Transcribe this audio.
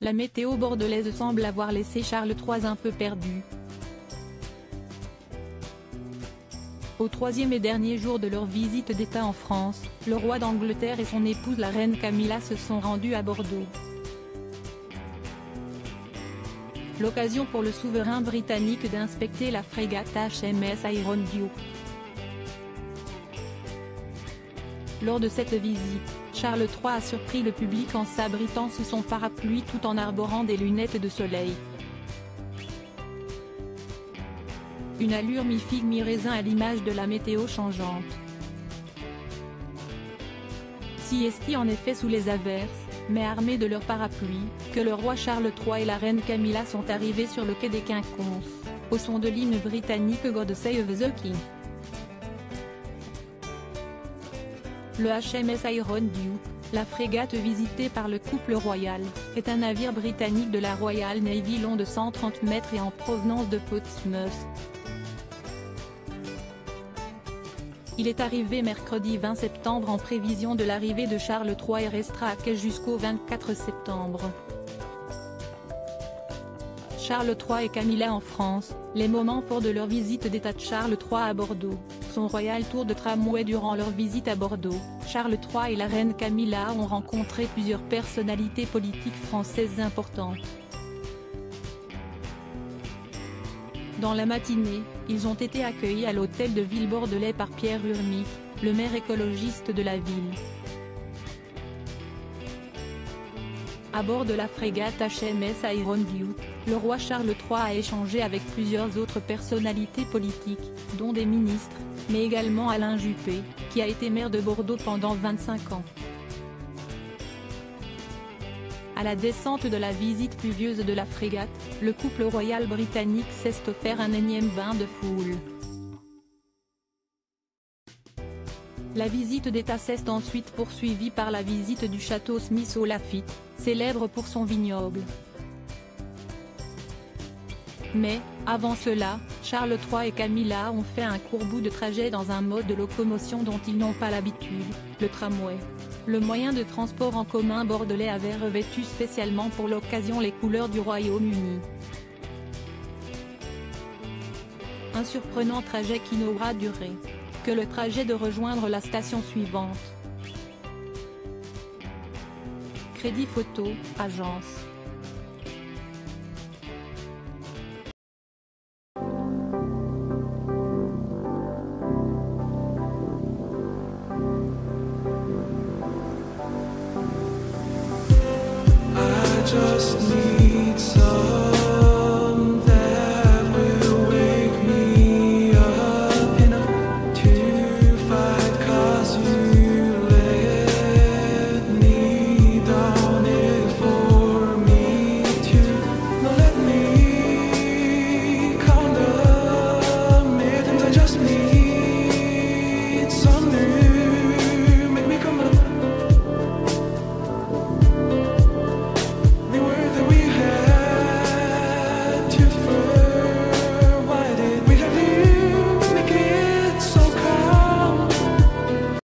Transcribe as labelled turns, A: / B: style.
A: La météo bordelaise semble avoir laissé Charles III un peu perdu. Au troisième et dernier jour de leur visite d'État en France, le roi d'Angleterre et son épouse la reine Camilla se sont rendus à Bordeaux. L'occasion pour le souverain britannique d'inspecter la frégate HMS Iron Duke. Lors de cette visite, Charles III a surpris le public en s'abritant sous son parapluie tout en arborant des lunettes de soleil. Une allure mi-figue mi-raisin à l'image de la météo changeante. Siesti en effet sous les averses, mais armés de leurs parapluies, que le roi Charles III et la reine Camilla sont arrivés sur le quai des Quinconces, au son de l'hymne britannique God Save the King. Le HMS Iron Duke, la frégate visitée par le couple royal, est un navire britannique de la Royal Navy long de 130 mètres et en provenance de Portsmouth. Il est arrivé mercredi 20 septembre en prévision de l'arrivée de Charles III et restera à quai jusqu'au 24 septembre. Charles III et Camilla en France, les moments forts de leur visite d'État de Charles III à Bordeaux. Son royal tour de tramway durant leur visite à Bordeaux, Charles III et la reine Camilla ont rencontré plusieurs personnalités politiques françaises importantes. Dans la matinée, ils ont été accueillis à l'hôtel de ville bordelais par Pierre Urmic, le maire écologiste de la ville. À bord de la frégate HMS Iron Duke, le roi Charles III a échangé avec plusieurs autres personnalités politiques, dont des ministres, mais également Alain Juppé, qui a été maire de Bordeaux pendant 25 ans. À la descente de la visite pluvieuse de la frégate, le couple royal britannique s'est offert un énième bain de foule. La visite d'État s'est ensuite poursuivie par la visite du château Smith au Lafitte, célèbre pour son vignoble. Mais, avant cela, Charles III et Camilla ont fait un court bout de trajet dans un mode de locomotion dont ils n'ont pas l'habitude, le tramway. Le moyen de transport en commun bordelais avait revêtu spécialement pour l'occasion les couleurs du Royaume-Uni. Un surprenant trajet qui n'aura duré que le trajet de rejoindre la station suivante. Crédit Photo, agence.
B: Just need